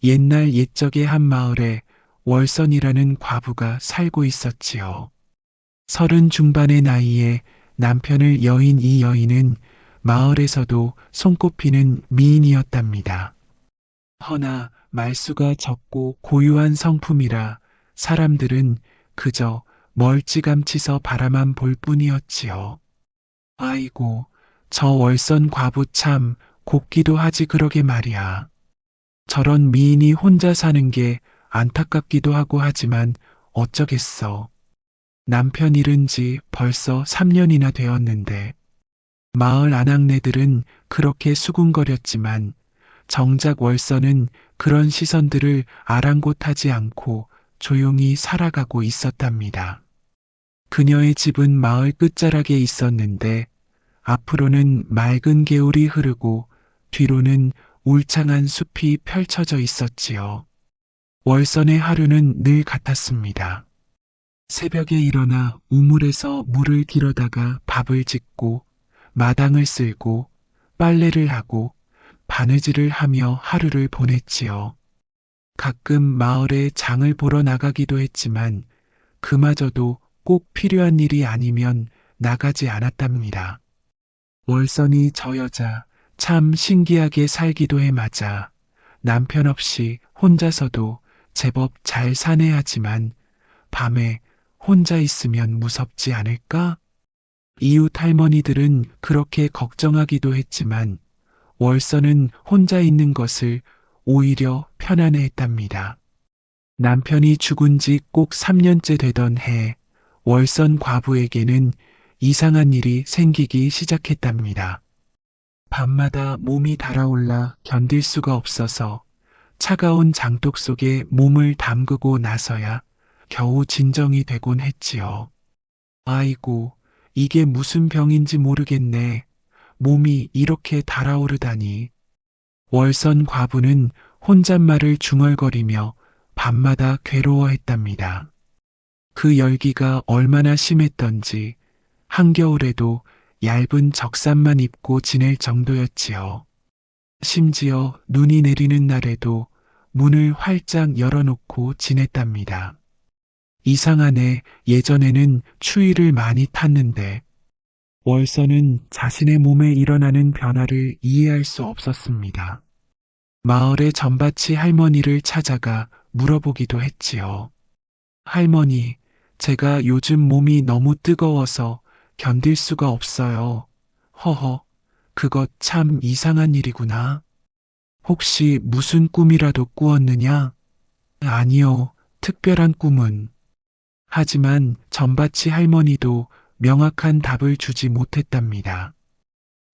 옛날 옛적의 한 마을에 월선이라는 과부가 살고 있었지요. 30 중반의 나이에 남편을 여인 이 여인은 마을에서도 손꼽히는 미인이었답니다. 허나 말수가 적고 고유한 성품이라 사람들은 그저 멀찌감치서 바라만 볼 뿐이었지요. 아이고, 저 월선 과부 참 곱기도 하지 그러게 말이야. 저런 미인이 혼자 사는 게 안타깝기도 하고 하지만 어쩌겠어. 남편 잃은 지 벌써 3년이나 되었는데 마을 아낙네들은 그렇게 수군거렸지만 정작 월선은 그런 시선들을 아랑곳하지 않고 조용히 살아가고 있었답니다. 그녀의 집은 마을 끝자락에 있었는데 앞으로는 맑은 개울이 흐르고 뒤로는 울창한 숲이 펼쳐져 있었지요. 월선의 하루는 늘 같았습니다. 새벽에 일어나 우물에서 물을 길어다가 밥을 짓고 마당을 쓸고 빨래를 하고 바느질을 하며 하루를 보냈지요. 가끔 마을에 장을 보러 나가기도 했지만 그마저도 꼭 필요한 일이 아니면 나가지 않았답니다. 월선이 저 여자 참 신기하게 살기도 해 맞아 남편 없이 혼자서도 제법 잘 사내 하지만 밤에 혼자 있으면 무섭지 않을까? 이웃 할머니들은 그렇게 걱정하기도 했지만 월선은 혼자 있는 것을 오히려 편안해 했답니다. 남편이 죽은 지 꼭 3년째 되던 해 월선 과부에게는 이상한 일이 생기기 시작했답니다. 밤마다 몸이 달아올라 견딜 수가 없어서 차가운 장독 속에 몸을 담그고 나서야 겨우 진정이 되곤 했지요. 아이고, 이게 무슨 병인지 모르겠네. 몸이 이렇게 달아오르다니. 월선 과부는 혼잣말을 중얼거리며 밤마다 괴로워했답니다. 그 열기가 얼마나 심했던지 한겨울에도 얇은 적삼만 입고 지낼 정도였지요. 심지어 눈이 내리는 날에도 문을 활짝 열어놓고 지냈답니다. 이상하네. 예전에는 추위를 많이 탔는데 월선은 자신의 몸에 일어나는 변화를 이해할 수 없었습니다. 마을의 전바치 할머니를 찾아가 물어보기도 했지요. 할머니, 제가 요즘 몸이 너무 뜨거워서 견딜 수가 없어요. 허허, 그것 참 이상한 일이구나. 혹시 무슨 꿈이라도 꾸었느냐? 아니요, 특별한 꿈은. 하지만 전바치 할머니도 명확한 답을 주지 못했답니다.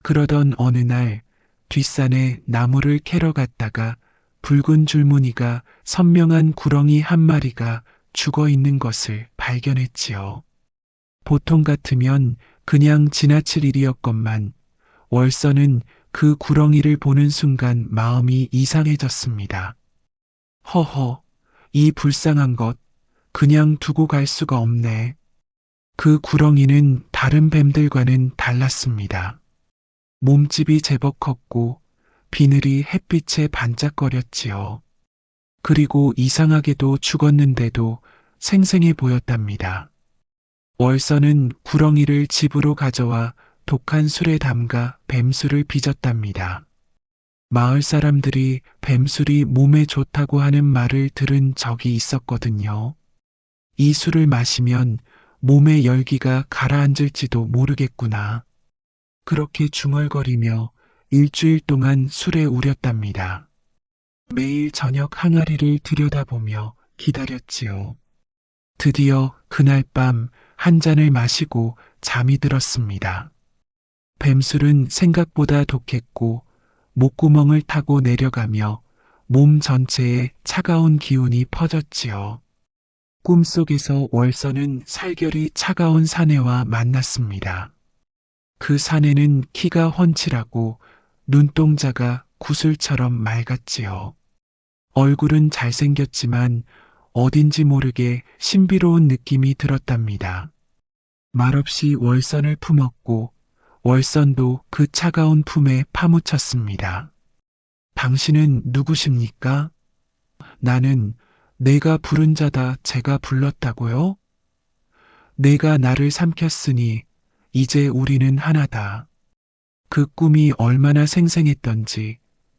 그러던 어느 날 뒷산에 나무를 캐러 갔다가 붉은 줄무늬가 선명한 구렁이 한 마리가 죽어 있는 것을 발견했지요. 보통 같으면 그냥 지나칠 일이었건만 월선은 그 구렁이를 보는 순간 마음이 이상해졌습니다. 허허, 이 불쌍한 것 그냥 두고 갈 수가 없네. 그 구렁이는 다른 뱀들과는 달랐습니다. 몸집이 제법 컸고 비늘이 햇빛에 반짝거렸지요. 그리고 이상하게도 죽었는데도 생생해 보였답니다. 월선은 구렁이를 집으로 가져와 독한 술에 담가 뱀술을 빚었답니다. 마을 사람들이 뱀술이 몸에 좋다고 하는 말을 들은 적이 있었거든요. 이 술을 마시면 몸의 열기가 가라앉을지도 모르겠구나. 그렇게 중얼거리며 일주일 동안 술에 우렸답니다. 매일 저녁 항아리를 들여다보며 기다렸지요. 드디어 그날 밤 한 잔을 마시고 잠이 들었습니다. 뱀술은 생각보다 독했고 목구멍을 타고 내려가며 몸 전체에 차가운 기운이 퍼졌지요. 꿈속에서 월선은 살결이 차가운 사내와 만났습니다. 그 사내는 키가 훤칠하고 눈동자가 구슬처럼 맑았지요. 얼굴은 잘생겼지만 어딘지 모르게 신비로운 느낌이 들었답니다. 말없이 월선을 품었고 월선도 그 차가운 품에 파묻혔습니다. 당신은 누구십니까? 나는 내가 부른 자다 제가 불렀다고요? 내가 나를 삼켰으니 이제 우리는 하나다. 그 꿈이 얼마나 생생했던지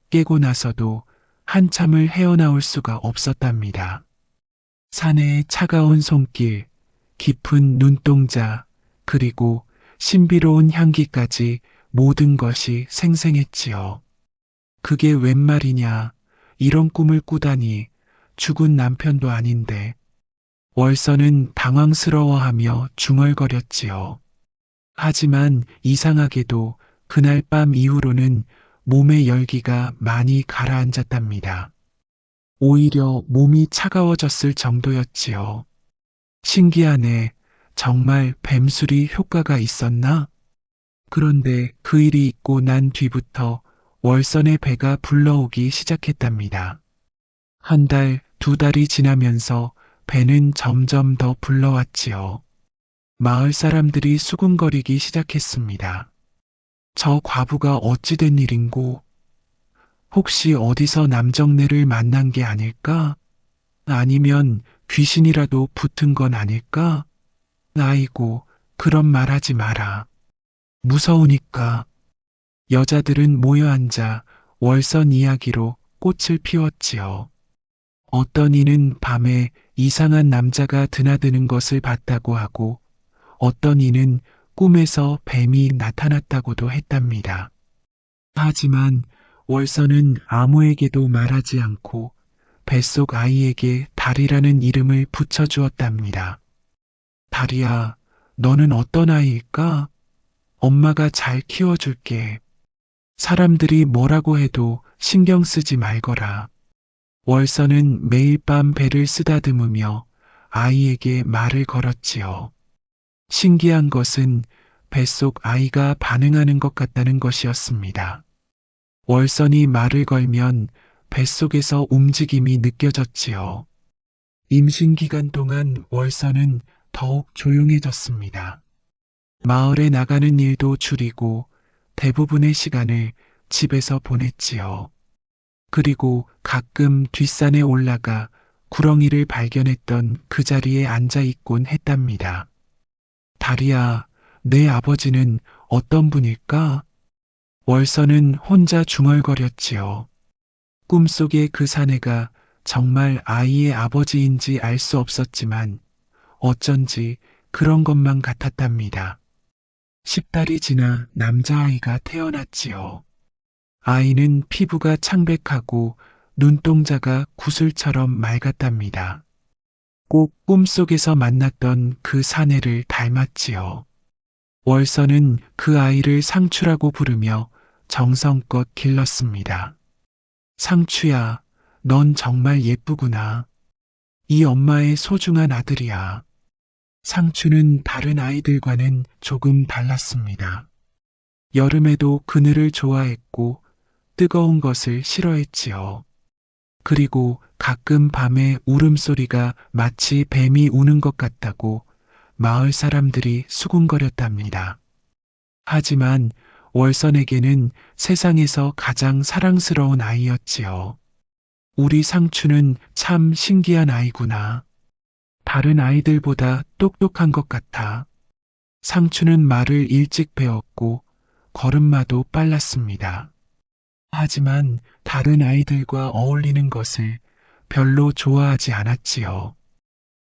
깨고 나서도 한참을 헤어나올 수가 없었답니다. 사내의 차가운 손길, 깊은 눈동자, 그리고 신비로운 향기까지 모든 것이 생생했지요. 그게 웬 말이냐, 이런 꿈을 꾸다니, 죽은 남편도 아닌데. 월서는 당황스러워하며 중얼거렸지요. 하지만 이상하게도 그날 밤 이후로는 몸의 열기가 많이 가라앉았답니다. 오히려 몸이 차가워졌을 정도였지요. 신기하네. 정말 뱀술이 효과가 있었나? 그런데 그 일이 있고 난 뒤부터 월선의 배가 불러오기 시작했답니다. 한 달, 두 달이 지나면서 배는 점점 더 불러왔지요. 마을 사람들이 수군거리기 시작했습니다. 저 과부가 어찌 된 일인고? 혹시 어디서 남정네를 만난 게 아닐까? 아니면 귀신이라도 붙은 건 아닐까? 아이고, 그런 말 하지 마라. 무서우니까. 여자들은 모여 앉아 월선 이야기로 꽃을 피웠지요. 어떤 이는 밤에 이상한 남자가 드나드는 것을 봤다고 하고, 어떤 이는 꿈에서 뱀이 나타났다고도 했답니다. 하지만 월선은 아무에게도 말하지 않고 뱃속 아이에게 달이라는 이름을 붙여주었답니다. 달이야, 너는 어떤 아이일까? 엄마가 잘 키워줄게. 사람들이 뭐라고 해도 신경 쓰지 말거라. 월선은 매일 밤 배를 쓰다듬으며 아이에게 말을 걸었지요. 신기한 것은 뱃속 아이가 반응하는 것 같다는 것이었습니다. 월선이 말을 걸면 뱃속에서 움직임이 느껴졌지요. 임신 기간 동안 월선은 더욱 조용해졌습니다. 마을에 나가는 일도 줄이고 대부분의 시간을 집에서 보냈지요. 그리고 가끔 뒷산에 올라가 구렁이를 발견했던 그 자리에 앉아 있곤 했답니다. 달이야, 내 아버지는 어떤 분일까? 월선은 혼자 중얼거렸지요. 꿈속의 그 사내가 정말 아이의 아버지인지 알 수 없었지만 어쩐지 그런 것만 같았답니다. 10달이 지나 남자아이가 태어났지요. 아이는 피부가 창백하고 눈동자가 구슬처럼 맑았답니다. 꼭 꿈속에서 만났던 그 사내를 닮았지요. 월선은 그 아이를 상추라고 부르며 정성껏 길렀습니다. 상추야, 넌 정말 예쁘구나. 이 엄마의 소중한 아들이야. 상추는 다른 아이들과는 조금 달랐습니다. 여름에도 그늘을 좋아했고 뜨거운 것을 싫어했지요. 그리고 가끔 밤에 울음소리가 마치 뱀이 우는 것 같다고 마을 사람들이 수군거렸답니다. 하지만 월선에게는 세상에서 가장 사랑스러운 아이였지요. 우리 상추는 참 신기한 아이구나. 다른 아이들보다 똑똑한 것 같아. 상추는 말을 일찍 배웠고 걸음마도 빨랐습니다. 하지만 다른 아이들과 어울리는 것을 별로 좋아하지 않았지요.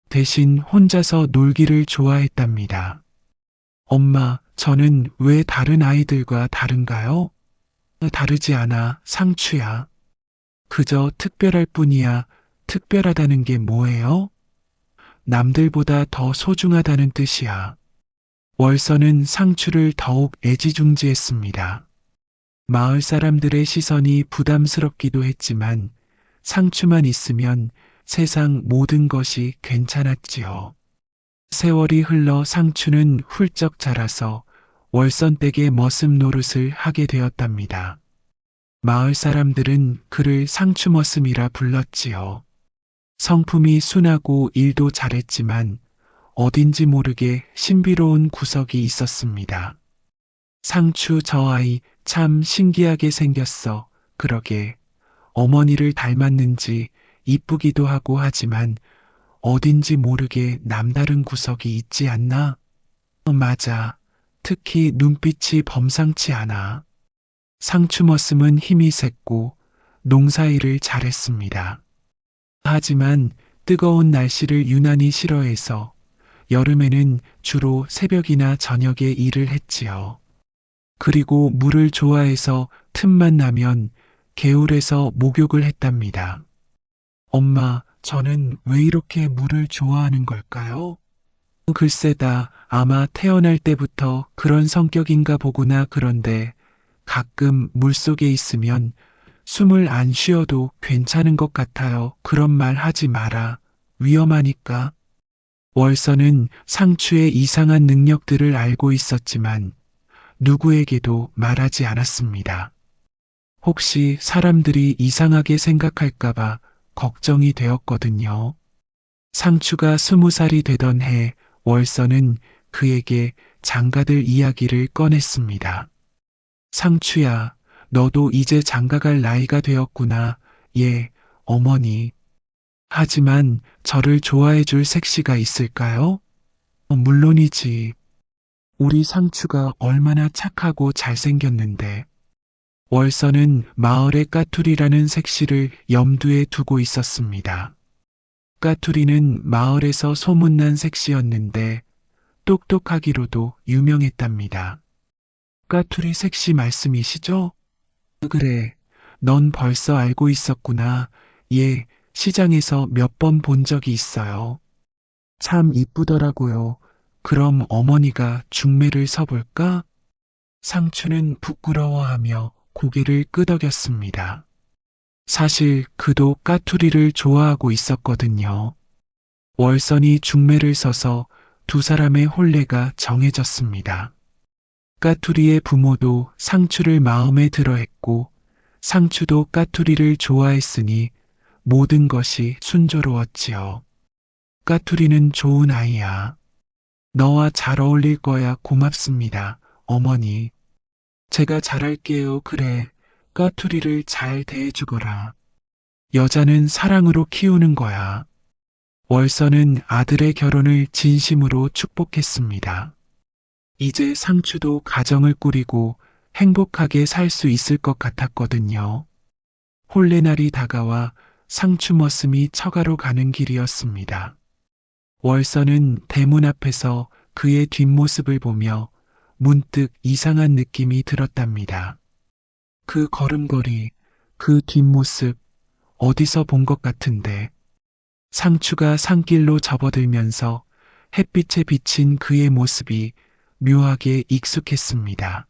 대신 혼자서 놀기를 좋아했답니다. 엄마, 저는 왜 다른 아이들과 다른가요? 다르지 않아, 상추야. 그저 특별할 뿐이야. 특별하다는 게 뭐예요? 남들보다 더 소중하다는 뜻이야. 월선은 상추를 더욱 애지중지했습니다. 마을 사람들의 시선이 부담스럽기도 했지만 상추만 있으면 세상 모든 것이 괜찮았지요. 세월이 흘러 상추는 훌쩍 자라서 월선댁의 머슴 노릇을 하게 되었답니다. 마을 사람들은 그를 상추머슴이라 불렀지요. 성품이 순하고 일도 잘했지만 어딘지 모르게 신비로운 구석이 있었습니다. 상추 저 아이 참 신기하게 생겼어. 그러게 어머니를 닮았는지 이쁘기도 하고 하지만 어딘지 모르게 남다른 구석이 있지 않나? 맞아. 특히 눈빛이 범상치 않아. 상추 머슴은 힘이 셌고 농사일을 잘했습니다. 하지만 뜨거운 날씨를 유난히 싫어해서 여름에는 주로 새벽이나 저녁에 일을 했지요. 그리고 물을 좋아해서 틈만 나면 개울에서 목욕을 했답니다. 엄마, 저는 왜 이렇게 물을 좋아하는 걸까요? 글쎄다, 아마 태어날 때부터 그런 성격인가 보구나. 그런데 가끔 물속에 있으면 숨을 안 쉬어도 괜찮은 것 같아요. 그런 말 하지 마라. 위험하니까. 월서는 상추의 이상한 능력들을 알고 있었지만 누구에게도 말하지 않았습니다. 혹시 사람들이 이상하게 생각할까봐 걱정이 되었거든요. 상추가 20살이 되던 해 월서는 그에게 장가들 이야기를 꺼냈습니다. 상추야, 너도 이제 장가갈 나이가 되었구나. 예, 어머니. 하지만 저를 좋아해 줄 색시가 있을까요? 물론이지. 우리 상추가 얼마나 착하고 잘생겼는데. 월서는 마을의 까투리라는 색시를 염두에 두고 있었습니다. 까투리는 마을에서 소문난 색시였는데 똑똑하기로도 유명했답니다. 까투리 색시 말씀이시죠? 그래, 넌 벌써 알고 있었구나. 예, 시장에서 몇 번 본 적이 있어요. 참 이쁘더라고요. 그럼 어머니가 중매를 서볼까? 상추는 부끄러워하며 고개를 끄덕였습니다. 사실 그도 까투리를 좋아하고 있었거든요. 월선이 중매를 서서 두 사람의 혼례가 정해졌습니다. 까투리의 부모도 상추를 마음에 들어 했고 상추도 까투리를 좋아했으니 모든 것이 순조로웠지요. 까투리는 좋은 아이야. 너와 잘 어울릴 거야. 고맙습니다, 어머니. 제가 잘할게요. 그래, 까투리를 잘 대해주거라. 여자는 사랑으로 키우는 거야. 월서는 아들의 결혼을 진심으로 축복했습니다. 이제 상추도 가정을 꾸리고 행복하게 살 수 있을 것 같았거든요. 혼례날이 다가와 상추 머슴이 처가로 가는 길이었습니다. 월서는 대문 앞에서 그의 뒷모습을 보며 문득 이상한 느낌이 들었답니다. 그 걸음걸이, 그 뒷모습, 어디서 본 것 같은데. 상추가 산길로 접어들면서 햇빛에 비친 그의 모습이 묘하게 익숙했습니다.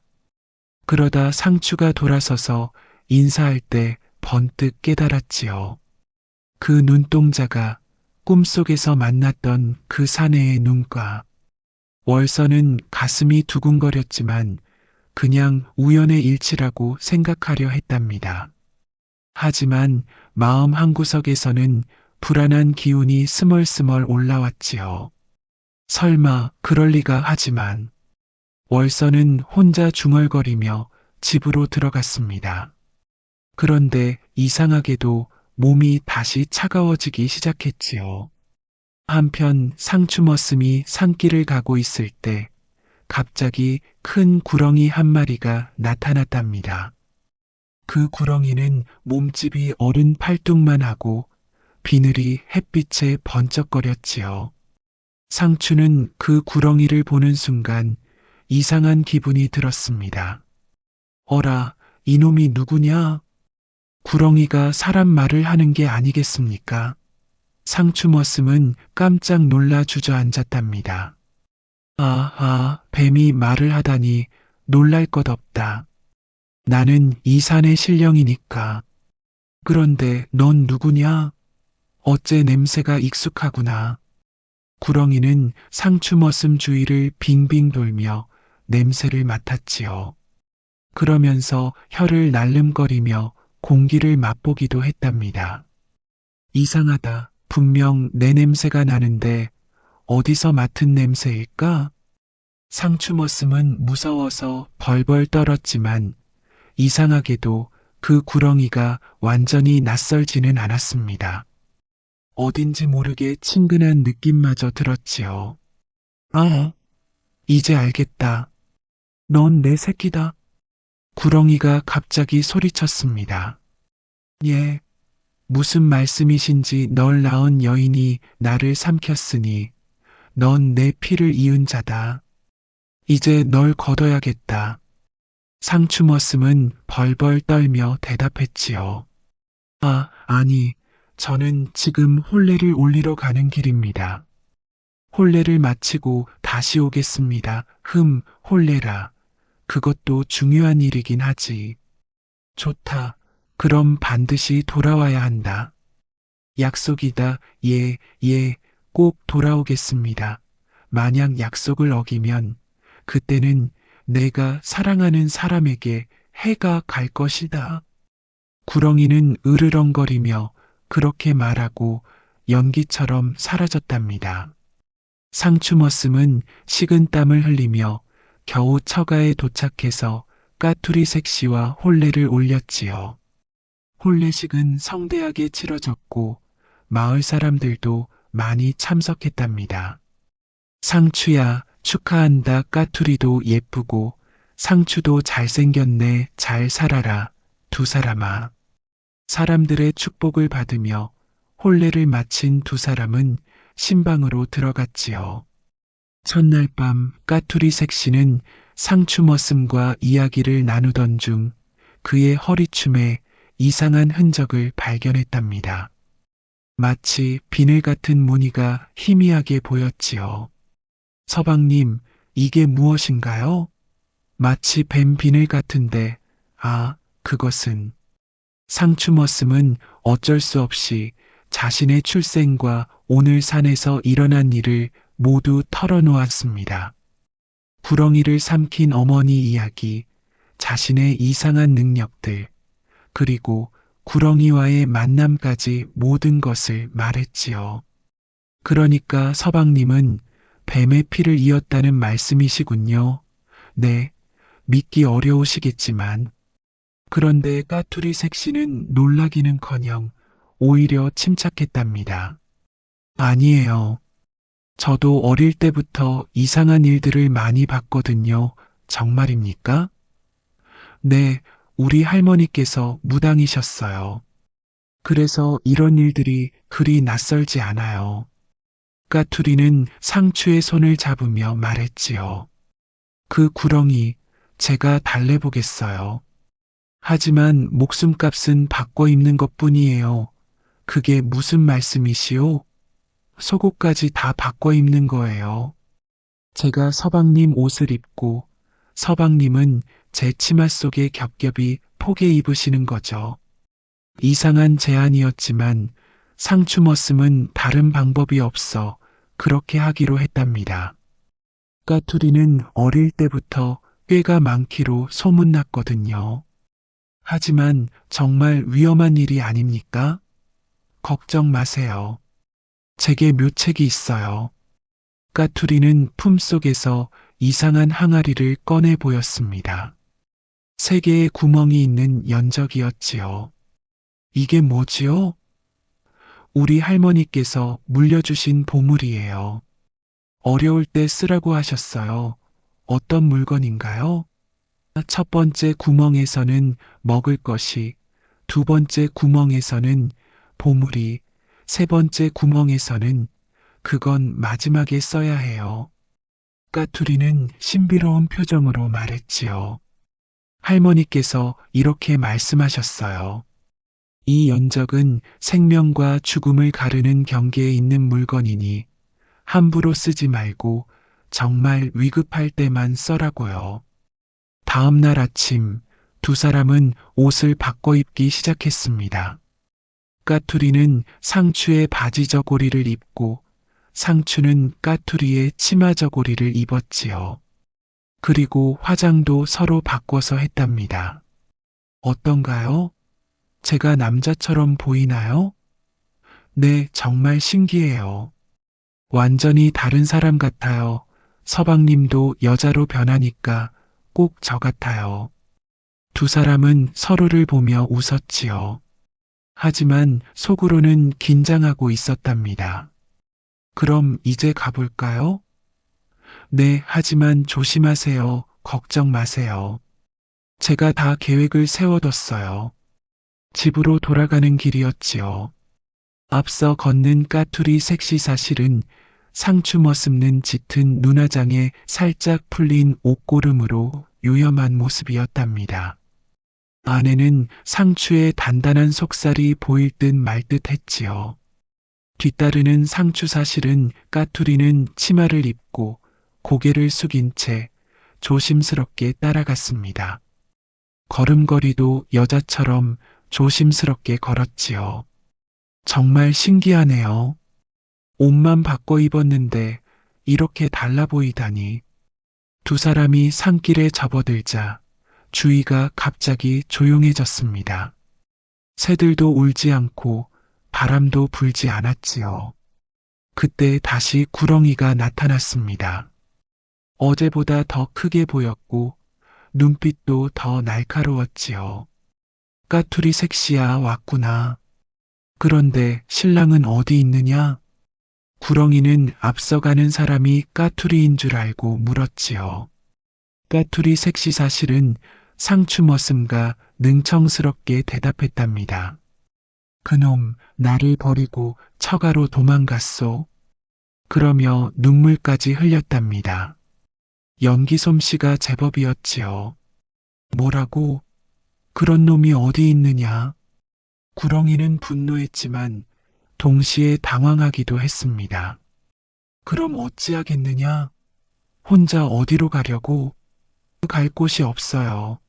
그러다 상추가 돌아서서 인사할 때 번뜩 깨달았지요. 그 눈동자가 꿈속에서 만났던 그 사내의 눈과. 월서는 가슴이 두근거렸지만 그냥 우연의 일치라고 생각하려 했답니다. 하지만 마음 한구석에서는 불안한 기운이 스멀스멀 올라왔지요. 설마 그럴 리가. 하지만 월서는 혼자 중얼거리며 집으로 들어갔습니다. 그런데 이상하게도 몸이 다시 차가워지기 시작했지요. 한편 상추 머슴이 산길을 가고 있을 때 갑자기 큰 구렁이 한 마리가 나타났답니다. 그 구렁이는 몸집이 어른 팔뚝만 하고 비늘이 햇빛에 번쩍거렸지요. 상추는 그 구렁이를 보는 순간 이상한 기분이 들었습니다. 어라, 이놈이 누구냐? 구렁이가 사람 말을 하는 게 아니겠습니까? 상추 머슴은 깜짝 놀라 주저앉았답니다. 뱀이 말을 하다니 놀랄 것 없다. 나는 이 산의 신령이니까. 그런데 넌 누구냐? 어째 냄새가 익숙하구나. 구렁이는 상추 머슴 주위를 빙빙 돌며 냄새를 맡았지요. 그러면서 혀를 날름거리며 공기를 맛보기도 했답니다. 이상하다. 분명 내 냄새가 나는데 어디서 맡은 냄새일까? 상추 머슴은 무서워서 벌벌 떨었지만 이상하게도 그 구렁이가 완전히 낯설지는 않았습니다. 어딘지 모르게 친근한 느낌마저 들었지요. 아, 이제 알겠다. 넌 내 새끼다. 구렁이가 갑자기 소리쳤습니다. 예, 무슨 말씀이신지 널 낳은 여인이 나를 삼켰으니 넌 내 피를 이은 자다. 이제 널 걷어야겠다. 상추머슴은 벌벌 떨며 대답했지요. 아, 아니, 저는 지금 혼례를 올리러 가는 길입니다. 혼례를 마치고 다시 오겠습니다. 혼례라. 그것도 중요한 일이긴 하지. 좋다. 그럼 반드시 돌아와야 한다. 약속이다. 예, 예, 꼭 돌아오겠습니다. 만약 약속을 어기면 그때는 내가 사랑하는 사람에게 해가 갈 것이다. 구렁이는 으르렁거리며 그렇게 말하고 연기처럼 사라졌답니다. 상추머슴은 식은땀을 흘리며 겨우 처가에 도착해서 까투리 색시와 혼례를 올렸지요. 혼례식은 성대하게 치러졌고 마을 사람들도 많이 참석했답니다. 상추야, 축하한다. 까투리도 예쁘고 상추도 잘생겼네. 잘 살아라. 두 사람아. 사람들의 축복을 받으며 혼례를 마친 두 사람은 신방으로 들어갔지요. 첫날 밤 까투리 색시는 상추머슴과 이야기를 나누던 중 그의 허리춤에 이상한 흔적을 발견했답니다. 마치 비늘 같은 무늬가 희미하게 보였지요. 서방님, 이게 무엇인가요? 마치 뱀 비늘 같은데, 아, 그것은. 상추머슴은 어쩔 수 없이 자신의 출생과 오늘 산에서 일어난 일을 모두 털어놓았습니다. 구렁이를 삼킨 어머니 이야기, 자신의 이상한 능력들, 그리고 구렁이와의 만남까지 모든 것을 말했지요. 그러니까 서방님은 뱀의 피를 이었다는 말씀이시군요. 네, 믿기 어려우시겠지만. 그런데 까투리 색시는 놀라기는커녕 오히려 침착했답니다. 아니에요. 저도 어릴 때부터 이상한 일들을 많이 봤거든요. 정말입니까? 네, 우리 할머니께서 무당이셨어요. 그래서 이런 일들이 그리 낯설지 않아요. 까투리는 상추의 손을 잡으며 말했지요. 그 구렁이 제가 달래보겠어요. 하지만 목숨값은 바꿔 입는 것뿐이에요. 그게 무슨 말씀이시오? 속옷까지 다 바꿔 입는 거예요. 제가 서방님 옷을 입고 서방님은 제 치마 속에 겹겹이 포개 입으시는 거죠. 이상한 제안이었지만 상추머슴은 다른 방법이 없어 그렇게 하기로 했답니다. 까투리는 어릴 때부터 꾀가 많기로 소문났거든요. 하지만 정말 위험한 일이 아닙니까? 걱정 마세요. 제게 묘책이 있어요. 까투리는 품속에서 이상한 항아리를 꺼내 보였습니다. 세 개의 구멍이 있는 연적이었지요. 이게 뭐지요? 우리 할머니께서 물려주신 보물이에요. 어려울 때 쓰라고 하셨어요. 어떤 물건인가요? 첫 번째 구멍에서는 먹을 것이, 두 번째 구멍에서는 보물이, 세 번째 구멍에서는 그건 마지막에 써야 해요. 까투리는 신비로운 표정으로 말했지요. 할머니께서 이렇게 말씀하셨어요. 이 연적은 생명과 죽음을 가르는 경계에 있는 물건이니 함부로 쓰지 말고 정말 위급할 때만 써라고요. 다음 날 아침 두 사람은 옷을 바꿔 입기 시작했습니다. 까투리는 상추의 바지 저고리를 입고 상추는 까투리의 치마 저고리를 입었지요. 그리고 화장도 서로 바꿔서 했답니다. 어떤가요? 제가 남자처럼 보이나요? 네, 정말 신기해요. 완전히 다른 사람 같아요. 서방님도 여자로 변하니까 꼭 저 같아요. 두 사람은 서로를 보며 웃었지요. 하지만 속으로는 긴장하고 있었답니다. 그럼 이제 가볼까요? 네, 하지만 조심하세요. 걱정 마세요. 제가 다 계획을 세워뒀어요. 집으로 돌아가는 길이었지요. 앞서 걷는 까투리 색시 사실은 상추 머슴는 짙은 눈화장에 살짝 풀린 옷고름으로 유염한 모습이었답니다. 아내는 상추의 단단한 속살이 보일 듯 말 듯 했지요. 뒤따르는 상추 사실은 까투리는 치마를 입고 고개를 숙인 채 조심스럽게 따라갔습니다. 걸음걸이도 여자처럼 조심스럽게 걸었지요. 정말 신기하네요. 옷만 바꿔 입었는데 이렇게 달라 보이다니. 두 사람이 산길에 접어들자 주위가 갑자기 조용해졌습니다. 새들도 울지 않고 바람도 불지 않았지요. 그때 다시 구렁이가 나타났습니다. 어제보다 더 크게 보였고 눈빛도 더 날카로웠지요. 까투리 색시야 왔구나. 그런데 신랑은 어디 있느냐? 구렁이는 앞서가는 사람이 까투리인 줄 알고 물었지요. 까투리 색시 사실은 상추 머슴과 능청스럽게 대답했답니다. 그놈 나를 버리고 처가로 도망갔소. 그러며 눈물까지 흘렸답니다. 연기 솜씨가 제법이었지요. 뭐라고? 그런 놈이 어디 있느냐? 구렁이는 분노했지만 동시에 당황하기도 했습니다. 그럼 어찌하겠느냐? 혼자 어디로 가려고? 갈 곳이 없어요.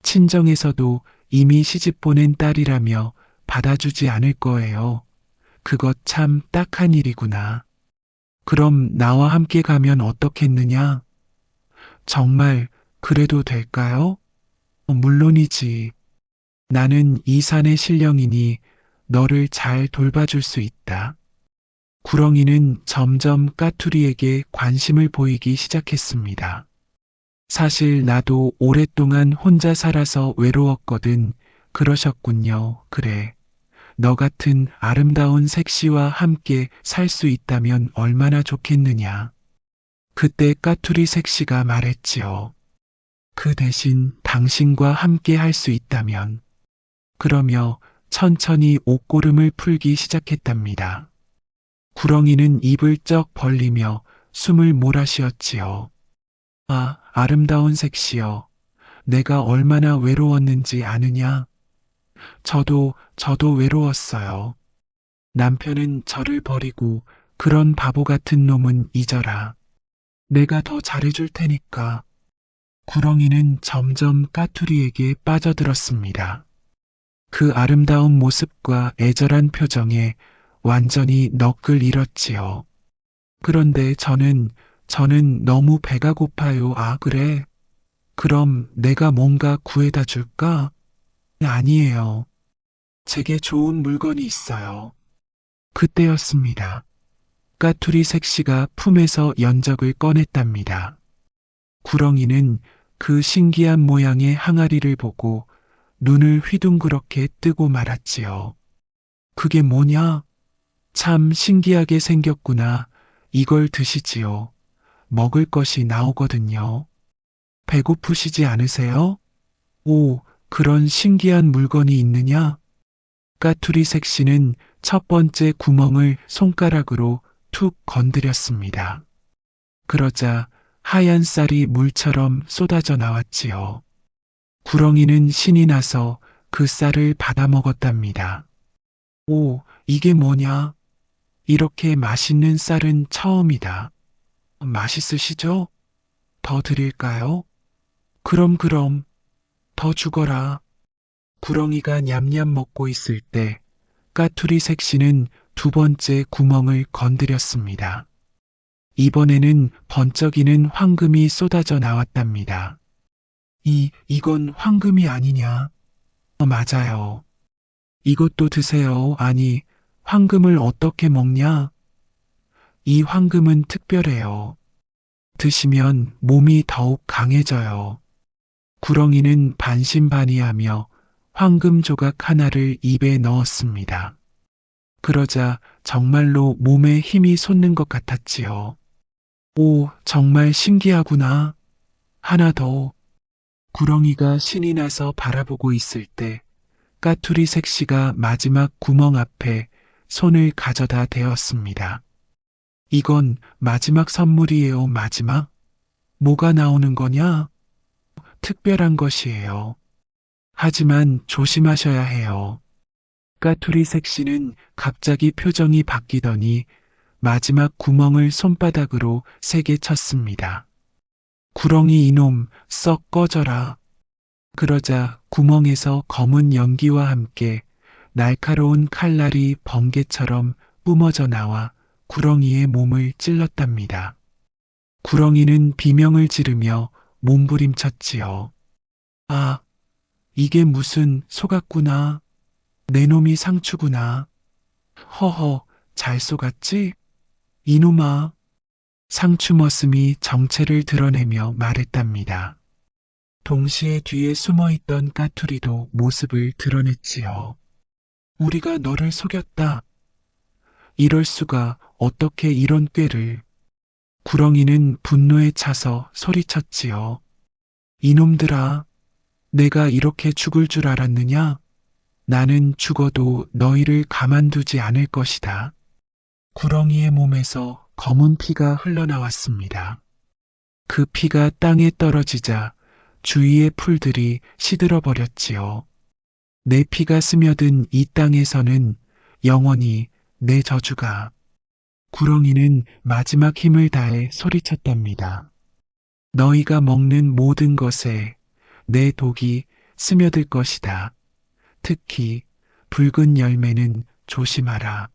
친정에서도 이미 시집 보낸 딸이라며 받아주지 않을 거예요. 그것 참 딱한 일이구나. 그럼 나와 함께 가면 어떻겠느냐? 정말 그래도 될까요? 물론이지. 나는 이 산의 신령이니 너를 잘 돌봐줄 수 있다. 구렁이는 점점 까투리에게 관심을 보이기 시작했습니다. 사실 나도 오랫동안 혼자 살아서 외로웠거든. 그러셨군요. 그래. 너 같은 아름다운 색시와 함께 살 수 있다면 얼마나 좋겠느냐. 그때 까투리 색시가 말했지요. 그 대신 당신과 함께 할 수 있다면. 그러며 천천히 옷고름을 풀기 시작했답니다. 구렁이는 입을 쩍 벌리며 숨을 몰아쉬었지요. 아, 아름다운 색시여. 내가 얼마나 외로웠는지 아느냐? 저도 외로웠어요. 남편은 저를 버리고 그런 바보 같은 놈은 잊어라. 내가 더 잘해줄 테니까. 구렁이는 점점 까투리에게 빠져들었습니다. 그 아름다운 모습과 애절한 표정에 완전히 넋을 잃었지요. 그런데 저는 너무 배가 고파요. 아, 그래? 그럼 내가 뭔가 구해다 줄까? 아니에요. 제게 좋은 물건이 있어요. 그때였습니다. 까투리 색시가 품에서 연적을 꺼냈답니다. 구렁이는 그 신기한 모양의 항아리를 보고 눈을 휘둥그렇게 뜨고 말았지요. 그게 뭐냐? 참 신기하게 생겼구나. 이걸 드시지요. 먹을 것이 나오거든요. 배고프시지 않으세요? 오, 그런 신기한 물건이 있느냐? 까투리 색시는 첫 번째 구멍을 손가락으로 툭 건드렸습니다. 그러자 하얀 쌀이 물처럼 쏟아져 나왔지요. 구렁이는 신이 나서 그 쌀을 받아 먹었답니다. 오, 이게 뭐냐? 이렇게 맛있는 쌀은 처음이다. 맛있으시죠? 더 드릴까요? 그럼, 더 주거라. 구렁이가 냠냠 먹고 있을 때 까투리 색시는 두 번째 구멍을 건드렸습니다. 이번에는 번쩍이는 황금이 쏟아져 나왔답니다. 이건 황금이 아니냐? 맞아요. 이것도 드세요. 아니, 황금을 어떻게 먹냐? 이 황금은 특별해요. 드시면 몸이 더욱 강해져요. 구렁이는 반신반의하며 황금 조각 하나를 입에 넣었습니다. 그러자 정말로 몸에 힘이 솟는 것 같았지요. 오, 정말 신기하구나. 하나 더. 구렁이가 신이 나서 바라보고 있을 때 까투리 색시가 마지막 구멍 앞에 손을 가져다 대었습니다. 이건 마지막 선물이에요, 마지막. 뭐가 나오는 거냐? 특별한 것이에요. 하지만 조심하셔야 해요. 까투리 색시는 갑자기 표정이 바뀌더니 마지막 구멍을 손바닥으로 세게 쳤습니다. 구렁이 이놈, 썩 꺼져라. 그러자 구멍에서 검은 연기와 함께 날카로운 칼날이 번개처럼 뿜어져 나와 구렁이의 몸을 찔렀답니다. 구렁이는 비명을 지르며 몸부림쳤지요. 아, 이게 무슨 속았구나. 내 놈이 상추구나. 허허, 잘 속았지? 이놈아. 상추 머슴이 정체를 드러내며 말했답니다. 동시에 뒤에 숨어있던 까투리도 모습을 드러냈지요. 우리가 너를 속였다. 이럴 수가, 어떻게 이런 꾀를. 구렁이는 분노에 차서 소리쳤지요. 이놈들아, 내가 이렇게 죽을 줄 알았느냐? 나는 죽어도 너희를 가만두지 않을 것이다. 구렁이의 몸에서 검은 피가 흘러나왔습니다. 그 피가 땅에 떨어지자 주위의 풀들이 시들어 버렸지요. 내 피가 스며든 이 땅에서는 영원히 내 저주가. 구렁이는 마지막 힘을 다해 소리쳤답니다. 너희가 먹는 모든 것에 내 독이 스며들 것이다. 특히 붉은 열매는 조심하라.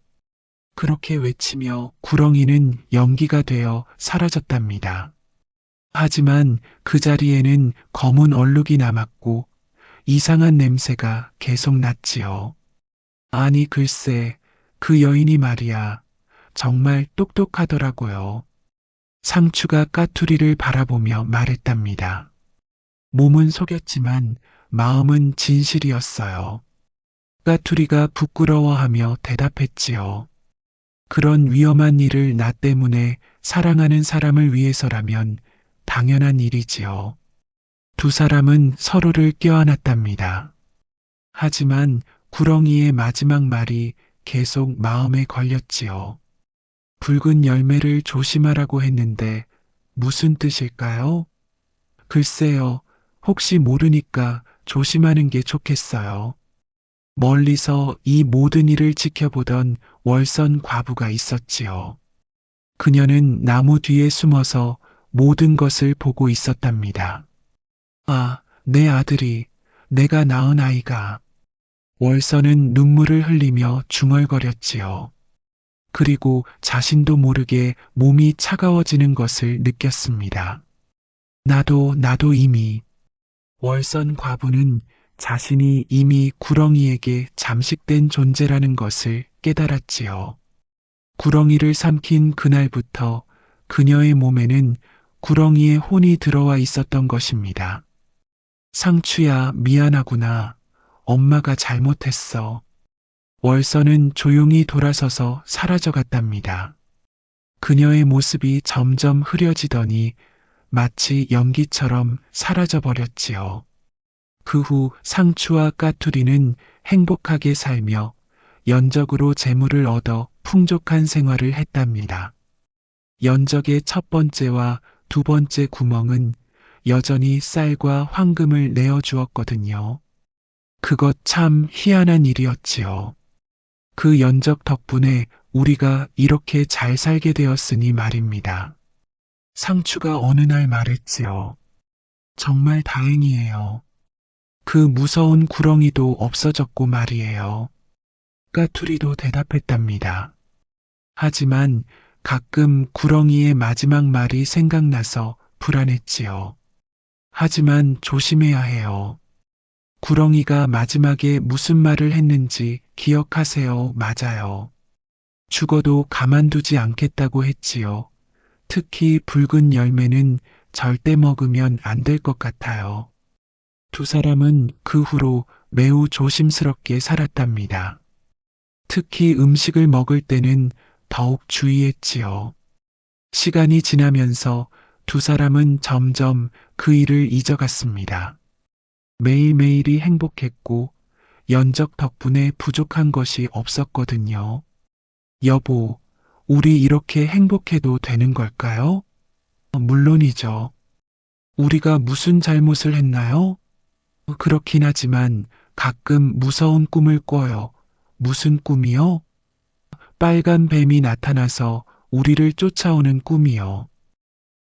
그렇게 외치며 구렁이는 연기가 되어 사라졌답니다. 하지만 그 자리에는 검은 얼룩이 남았고 이상한 냄새가 계속 났지요. 아니 글쎄, 그 여인이 말이야. 정말 똑똑하더라고요. 상추가 까투리를 바라보며 말했답니다. 몸은 속였지만 마음은 진실이었어요. 까투리가 부끄러워하며 대답했지요. 그런 위험한 일을 나 때문에 사랑하는 사람을 위해서라면 당연한 일이지요. 두 사람은 서로를 껴안았답니다. 하지만 구렁이의 마지막 말이 계속 마음에 걸렸지요. 붉은 열매를 조심하라고 했는데 무슨 뜻일까요? 글쎄요, 혹시 모르니까 조심하는 게 좋겠어요. 멀리서 이 모든 일을 지켜보던 월선 과부가 있었지요. 그녀는 나무 뒤에 숨어서 모든 것을 보고 있었답니다. 아, 내 아들이, 내가 낳은 아이가. 월선은 눈물을 흘리며 중얼거렸지요. 그리고 자신도 모르게 몸이 차가워지는 것을 느꼈습니다. 나도 이미. 월선 과부는 자신이 이미 구렁이에게 잠식된 존재라는 것을 깨달았지요. 구렁이를 삼킨 그날부터 그녀의 몸에는 구렁이의 혼이 들어와 있었던 것입니다. 상추야, 미안하구나. 엄마가 잘못했어. 월선은 조용히 돌아서서 사라져갔답니다. 그녀의 모습이 점점 흐려지더니 마치 연기처럼 사라져버렸지요. 그 후 상추와 까투리는 행복하게 살며 연적으로 재물을 얻어 풍족한 생활을 했답니다. 연적의 첫 번째와 두 번째 구멍은 여전히 쌀과 황금을 내어주었거든요. 그것 참 희한한 일이었지요. 그 연적 덕분에 우리가 이렇게 잘 살게 되었으니 말입니다. 상추가 어느 날 말했지요. 정말 다행이에요. 그 무서운 구렁이도 없어졌고 말이에요. 까투리도 대답했답니다. 하지만 가끔 구렁이의 마지막 말이 생각나서 불안했지요. 하지만 조심해야 해요. 구렁이가 마지막에 무슨 말을 했는지 기억하세요. 맞아요. 죽어도 가만두지 않겠다고 했지요. 특히 붉은 열매는 절대 먹으면 안 될 것 같아요. 두 사람은 그 후로 매우 조심스럽게 살았답니다. 특히 음식을 먹을 때는 더욱 주의했지요. 시간이 지나면서 두 사람은 점점 그 일을 잊어갔습니다. 매일매일이 행복했고 연적 덕분에 부족한 것이 없었거든요. 여보, 우리 이렇게 행복해도 되는 걸까요? 물론이죠. 우리가 무슨 잘못을 했나요? 그렇긴 하지만 가끔 무서운 꿈을 꿔요. 무슨 꿈이요? 빨간 뱀이 나타나서 우리를 쫓아오는 꿈이요.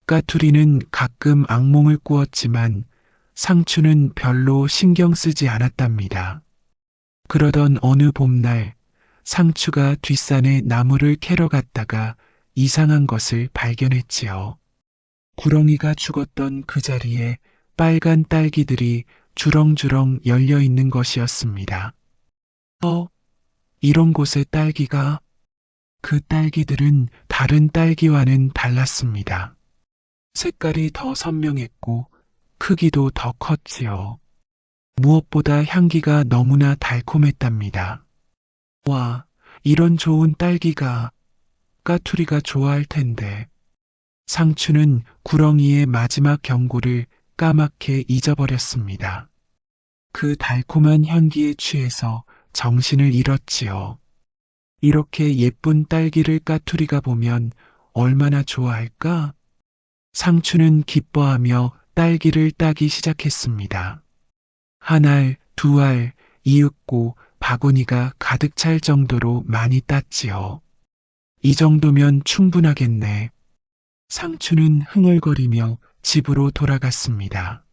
까투리는 가끔 악몽을 꾸었지만 상추는 별로 신경 쓰지 않았답니다. 그러던 어느 봄날 상추가 뒷산에 나무를 캐러 갔다가 이상한 것을 발견했지요. 구렁이가 죽었던 그 자리에 빨간 딸기들이 주렁주렁 열려 있는 것이었습니다. 이런 곳에 딸기가? 그 딸기들은 다른 딸기와는 달랐습니다. 색깔이 더 선명했고 크기도 더 컸지요. 무엇보다 향기가 너무나 달콤했답니다. 와, 이런 좋은 딸기가 까투리가 좋아할 텐데. 상추는 구렁이의 마지막 경고를 까맣게 잊어버렸습니다. 그 달콤한 향기에 취해서 정신을 잃었지요. 이렇게 예쁜 딸기를 까투리가 보면 얼마나 좋아할까? 상추는 기뻐하며 딸기를 따기 시작했습니다. 한 알, 두 알, 이윽고 바구니가 가득 찰 정도로 많이 땄지요. 이 정도면 충분하겠네. 상추는 흥얼거리며 집으로 돌아갔습니다.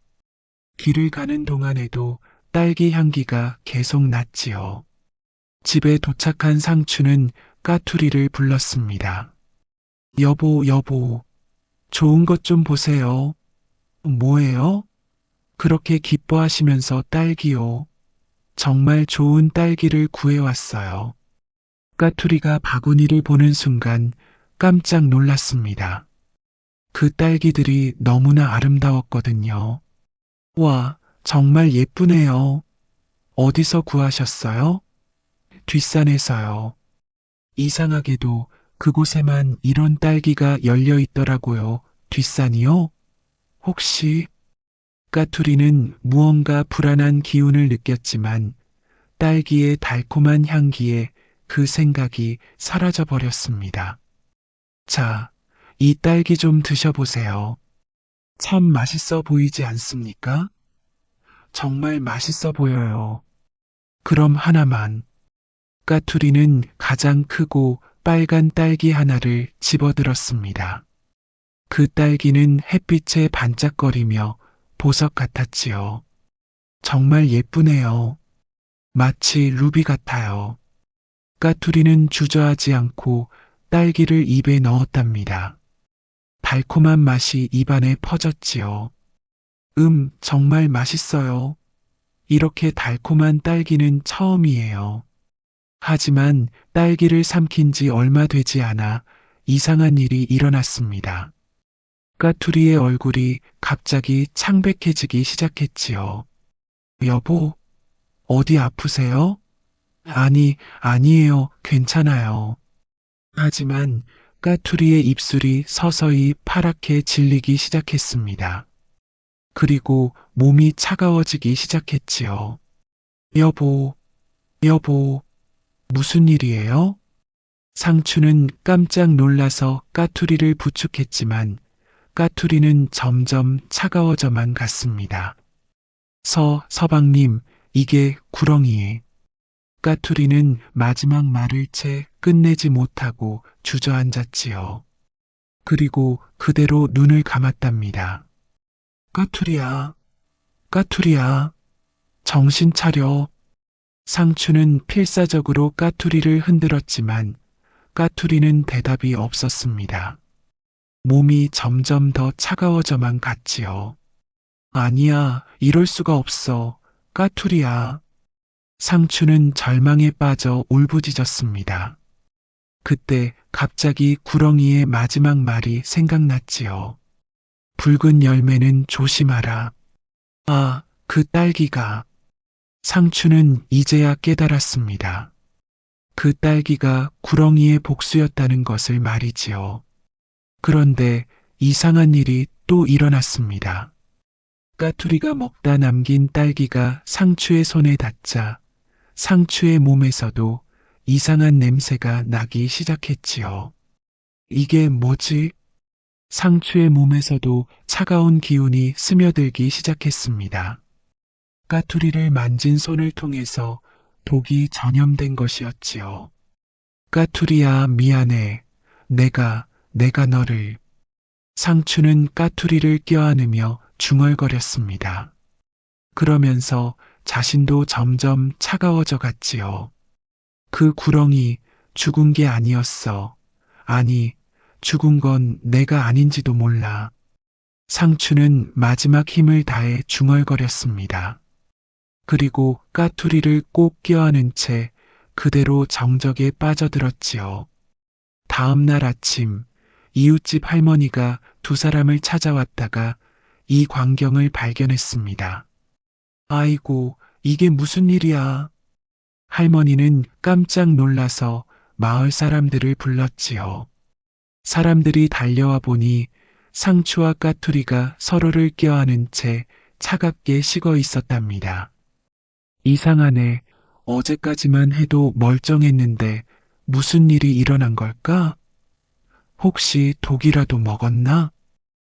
길을 가는 동안에도 딸기 향기가 계속 났지요. 집에 도착한 상추는 까투리를 불렀습니다. 여보, 여보, 좋은 것 좀 보세요. 뭐예요? 그렇게 기뻐하시면서 딸기요. 정말 좋은 딸기를 구해왔어요. 까투리가 바구니를 보는 순간 깜짝 놀랐습니다. 그 딸기들이 너무나 아름다웠거든요. 와, 정말 예쁘네요. 어디서 구하셨어요? 뒷산에서요. 이상하게도 그곳에만 이런 딸기가 열려 있더라고요. 뒷산이요? 혹시? 까투리는 무언가 불안한 기운을 느꼈지만 딸기의 달콤한 향기에 그 생각이 사라져 버렸습니다. 자, 이 딸기 좀 드셔보세요. 참 맛있어 보이지 않습니까? 정말 맛있어 보여요. 그럼 하나만. 까투리는 가장 크고 빨간 딸기 하나를 집어들었습니다. 그 딸기는 햇빛에 반짝거리며 보석 같았지요. 정말 예쁘네요. 마치 루비 같아요. 까투리는 주저하지 않고 딸기를 입에 넣었답니다. 달콤한 맛이 입안에 퍼졌지요. 정말 맛있어요. 이렇게 달콤한 딸기는 처음이에요. 하지만 딸기를 삼킨 지 얼마 되지 않아 이상한 일이 일어났습니다. 까투리의 얼굴이 갑자기 창백해지기 시작했지요. 여보, 어디 아프세요? 아니에요. 괜찮아요. 하지만 까투리의 입술이 서서히 파랗게 질리기 시작했습니다. 그리고 몸이 차가워지기 시작했지요. 여보, 무슨 일이에요? 상추는 깜짝 놀라서 까투리를 부축했지만 까투리는 점점 차가워져만 갔습니다. 서방님, 이게 구렁이에. 까투리는 마지막 말을 채 끝내지 못하고 주저앉았지요. 그리고 그대로 눈을 감았답니다. 까투리야, 정신 차려. 상추는 필사적으로 까투리를 흔들었지만 까투리는 대답이 없었습니다. 몸이 점점 더 차가워져만 갔지요. 아니야, 이럴 수가 없어. 까투리야. 상추는 절망에 빠져 울부짖었습니다. 그때 갑자기 구렁이의 마지막 말이 생각났지요. 붉은 열매는 조심하라. 그 딸기가. 상추는 이제야 깨달았습니다. 그 딸기가 구렁이의 복수였다는 것을 말이지요. 그런데 이상한 일이 또 일어났습니다. 까투리가 먹다 남긴 딸기가 상추의 손에 닿자 상추의 몸에서도 이상한 냄새가 나기 시작했지요. 이게 뭐지? 상추의 몸에서도 차가운 기운이 스며들기 시작했습니다. 까투리를 만진 손을 통해서 독이 전염된 것이었지요. 까투리야, 미안해. 내가 너를. 상추는 까투리를 껴안으며 중얼거렸습니다. 그러면서 자신도 점점 차가워져 갔지요. 그 구렁이 죽은 게 아니었어. 아니, 죽은 건 내가 아닌지도 몰라. 상추는 마지막 힘을 다해 중얼거렸습니다. 그리고 까투리를 꼭 껴안은 채 그대로 정적에 빠져들었지요. 다음 날 아침, 이웃집 할머니가 두 사람을 찾아왔다가 이 광경을 발견했습니다. 아이고, 이게 무슨 일이야? 할머니는 깜짝 놀라서 마을 사람들을 불렀지요. 사람들이 달려와 보니 상추와 까투리가 서로를 껴안은 채 차갑게 식어 있었답니다. 이상하네. 어제까지만 해도 멀쩡했는데 무슨 일이 일어난 걸까? 혹시 독이라도 먹었나?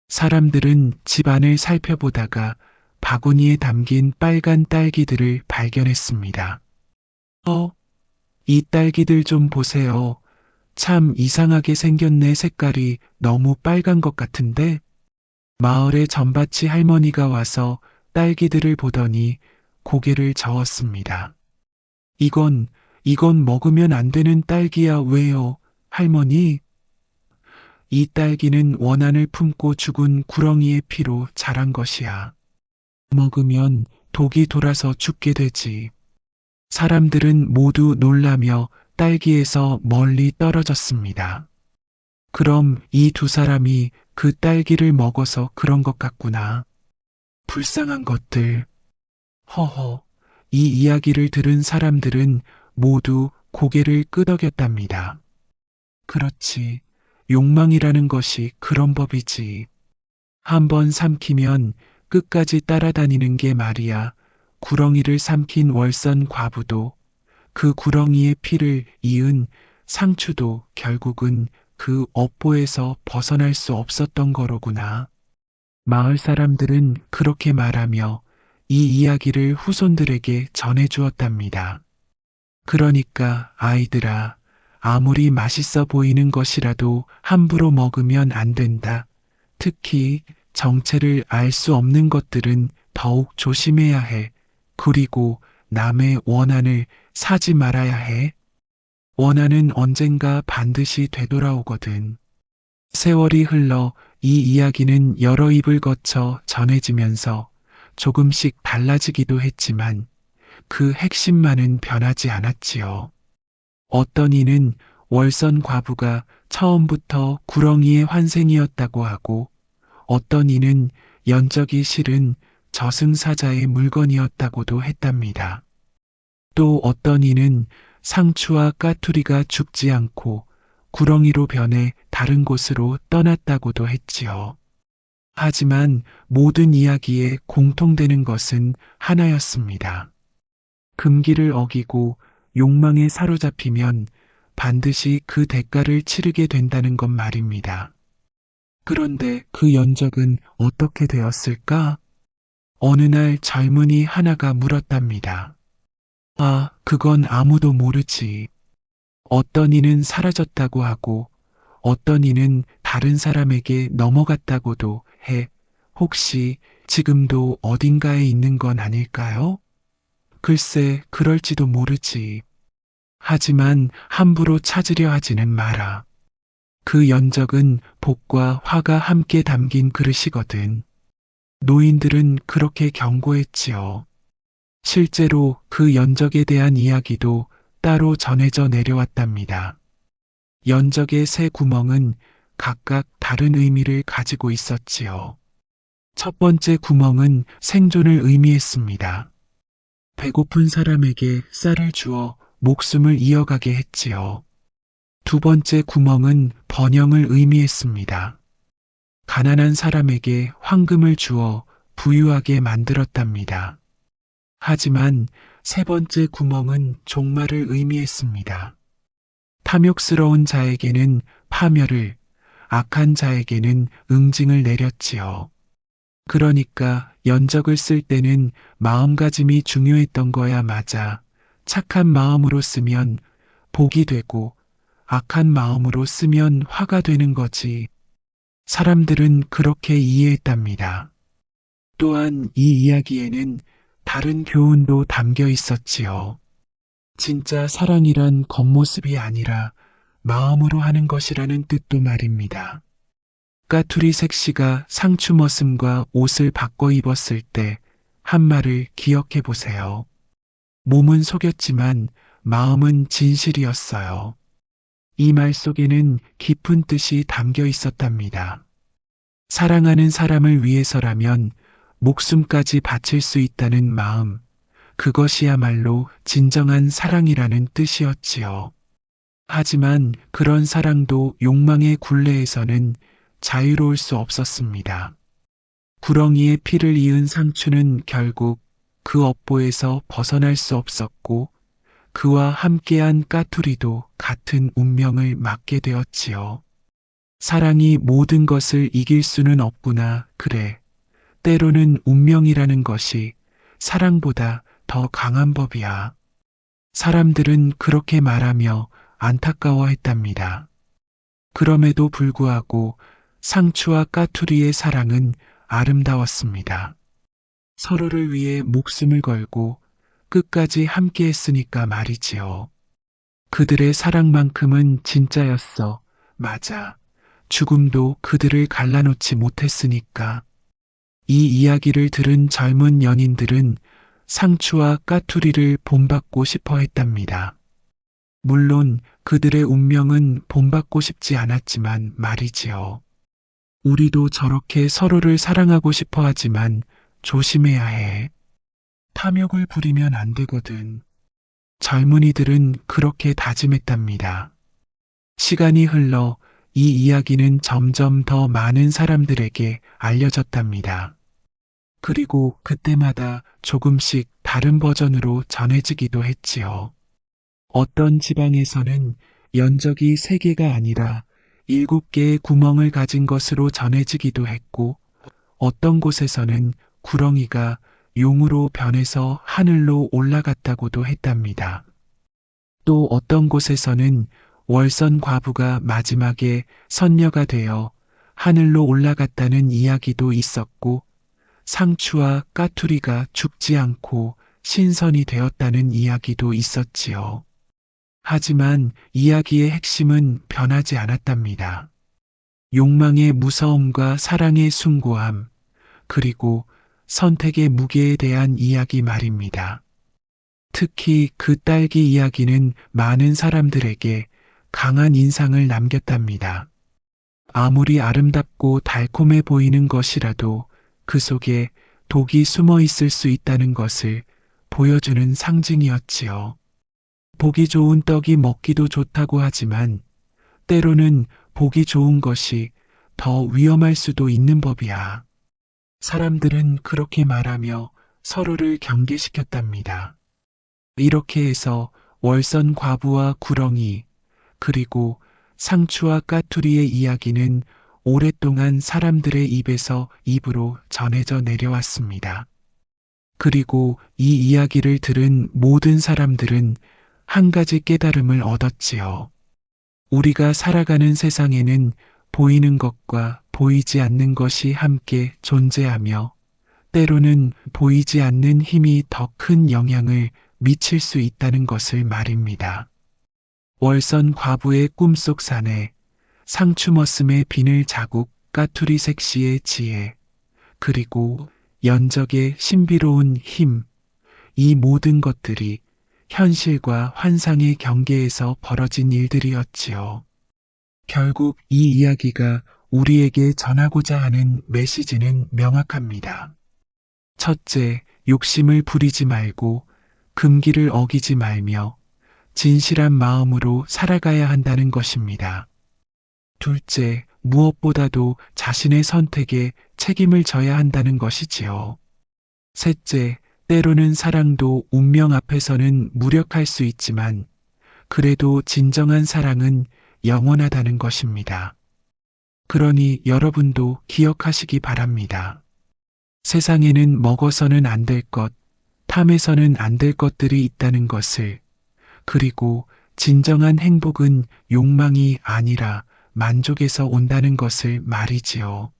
사람들은 집안을 살펴보다가 바구니에 담긴 빨간 딸기들을 발견했습니다. 이 딸기들 좀 보세요. 참 이상하게 생겼네. 색깔이 너무 빨간 것 같은데? 마을의 전밭이 할머니가 와서 딸기들을 보더니 고개를 저었습니다. 이건 먹으면 안 되는 딸기야. 왜요, 할머니? 이 딸기는 원한을 품고 죽은 구렁이의 피로 자란 것이야. 먹으면 독이 돌아서 죽게 되지. 사람들은 모두 놀라며 딸기에서 멀리 떨어졌습니다. 그럼 이 두 사람이 그 딸기를 먹어서 그런 것 같구나. 불쌍한 것들. 허허, 이 이야기를 들은 사람들은 모두 고개를 끄덕였답니다. 그렇지. 욕망이라는 것이 그런 법이지. 한번 삼키면 끝까지 따라다니는 게 말이야. 구렁이를 삼킨 월선 과부도 그 구렁이의 피를 이은 상추도 결국은 그 업보에서 벗어날 수 없었던 거로구나. 마을 사람들은 그렇게 말하며 이 이야기를 후손들에게 전해주었답니다. 그러니까 아이들아, 아무리 맛있어 보이는 것이라도 함부로 먹으면 안 된다. 특히 정체를 알 수 없는 것들은 더욱 조심해야 해. 그리고 남의 원한을 사지 말아야 해. 원한은 언젠가 반드시 되돌아오거든. 세월이 흘러 이 이야기는 여러 입을 거쳐 전해지면서 조금씩 달라지기도 했지만 그 핵심만은 변하지 않았지요. 어떤 이는 월선 과부가 처음부터 구렁이의 환생이었다고 하고 어떤 이는 연적이 실은 저승사자의 물건이었다고도 했답니다. 또 어떤 이는 상추와 까투리가 죽지 않고 구렁이로 변해 다른 곳으로 떠났다고도 했지요. 하지만 모든 이야기에 공통되는 것은 하나였습니다. 금기를 어기고 욕망에 사로잡히면 반드시 그 대가를 치르게 된다는 것 말입니다. 그런데 그 연적은 어떻게 되었을까? 어느 날 젊은이 하나가 물었답니다. 아, 그건 아무도 모르지. 어떤 이는 사라졌다고 하고 어떤 이는 다른 사람에게 넘어갔다고도 해. 혹시 지금도 어딘가에 있는 건 아닐까요? 글쎄, 그럴지도 모르지. 하지만 함부로 찾으려 하지는 마라. 그 연적은 복과 화가 함께 담긴 그릇이거든. 노인들은 그렇게 경고했지요. 실제로 그 연적에 대한 이야기도 따로 전해져 내려왔답니다. 연적의 세 구멍은 각각 다른 의미를 가지고 있었지요. 첫 번째 구멍은 생존을 의미했습니다. 배고픈 사람에게 쌀을 주어 목숨을 이어가게 했지요. 두 번째 구멍은 번영을 의미했습니다. 가난한 사람에게 황금을 주어 부유하게 만들었답니다. 하지만 세 번째 구멍은 종말을 의미했습니다. 탐욕스러운 자에게는 파멸을, 악한 자에게는 응징을 내렸지요. 그러니까 연적을 쓸 때는 마음가짐이 중요했던 거야 맞아. 착한 마음으로 쓰면 복이 되고 악한 마음으로 쓰면 화가 되는 거지. 사람들은 그렇게 이해했답니다. 또한 이 이야기에는 다른 교훈도 담겨 있었지요. 진짜 사랑이란 겉모습이 아니라 마음으로 하는 것이라는 뜻도 말입니다. 까투리 색시가 상추 머슴과 옷을 바꿔 입었을 때 한 말을 기억해 보세요. 몸은 속였지만 마음은 진실이었어요. 이 말 속에는 깊은 뜻이 담겨 있었답니다. 사랑하는 사람을 위해서라면 목숨까지 바칠 수 있다는 마음, 그것이야말로 진정한 사랑이라는 뜻이었지요. 하지만 그런 사랑도 욕망의 굴레에서는 자유로울 수 없었습니다. 구렁이에 피를 이은 상추는 결국 그 업보에서 벗어날 수 없었고 그와 함께한 까투리도 같은 운명을 맞게 되었지요. 사랑이 모든 것을 이길 수는 없구나. 그래. 때로는 운명이라는 것이 사랑보다 더 강한 법이야. 사람들은 그렇게 말하며 안타까워했답니다. 그럼에도 불구하고 상추와 까투리의 사랑은 아름다웠습니다. 서로를 위해 목숨을 걸고 끝까지 함께 했으니까 말이지요. 그들의 사랑만큼은 진짜였어. 맞아. 죽음도 그들을 갈라놓지 못했으니까. 이 이야기를 들은 젊은 연인들은 상추와 까투리를 본받고 싶어 했답니다. 물론 그들의 운명은 본받고 싶지 않았지만 말이지요. 우리도 저렇게 서로를 사랑하고 싶어 하지만 조심해야 해. 탐욕을 부리면 안 되거든. 젊은이들은 그렇게 다짐했답니다. 시간이 흘러 이 이야기는 점점 더 많은 사람들에게 알려졌답니다. 그리고 그때마다 조금씩 다른 버전으로 전해지기도 했지요. 어떤 지방에서는 연적이 3개가 아니라 7개의 구멍을 가진 것으로 전해지기도 했고, 어떤 곳에서는 구렁이가 용으로 변해서 하늘로 올라갔다고도 했답니다. 또 어떤 곳에서는 월선 과부가 마지막에 선녀가 되어 하늘로 올라갔다는 이야기도 있었고, 상추와 까투리가 죽지 않고 신선이 되었다는 이야기도 있었지요. 하지만 이야기의 핵심은 변하지 않았답니다. 욕망의 무서움과 사랑의 숭고함, 그리고 선택의 무게에 대한 이야기 말입니다. 특히 그 딸기 이야기는 많은 사람들에게 강한 인상을 남겼답니다. 아무리 아름답고 달콤해 보이는 것이라도 그 속에 독이 숨어 있을 수 있다는 것을 보여주는 상징이었지요. 보기 좋은 떡이 먹기도 좋다고 하지만 때로는 보기 좋은 것이 더 위험할 수도 있는 법이야. 사람들은 그렇게 말하며 서로를 경계시켰답니다. 이렇게 해서 월선 과부와 구렁이, 그리고 상추와 까투리의 이야기는 오랫동안 사람들의 입에서 입으로 전해져 내려왔습니다. 그리고 이 이야기를 들은 모든 사람들은 한 가지 깨달음을 얻었지요. 우리가 살아가는 세상에는 보이는 것과 보이지 않는 것이 함께 존재하며 때로는 보이지 않는 힘이 더 큰 영향을 미칠 수 있다는 것을 말입니다. 월선 과부의 꿈속 사내, 상추 머슴의 비늘 자국, 까투리 색시의 지혜, 그리고 연적의 신비로운 힘, 이 모든 것들이 현실과 환상의 경계에서 벌어진 일들이었지요. 결국 이 이야기가 우리에게 전하고자 하는 메시지는 명확합니다. 첫째, 욕심을 부리지 말고 금기를 어기지 말며 진실한 마음으로 살아가야 한다는 것입니다. 둘째, 무엇보다도 자신의 선택에 책임을 져야 한다는 것이지요. 셋째, 때로는 사랑도 운명 앞에서는 무력할 수 있지만 그래도 진정한 사랑은 영원하다는 것입니다. 그러니 여러분도 기억하시기 바랍니다. 세상에는 먹어서는 안 될 것, 탐해서는 안 될 것들이 있다는 것을, 그리고 진정한 행복은 욕망이 아니라 만족에서 온다는 것을 말이지요.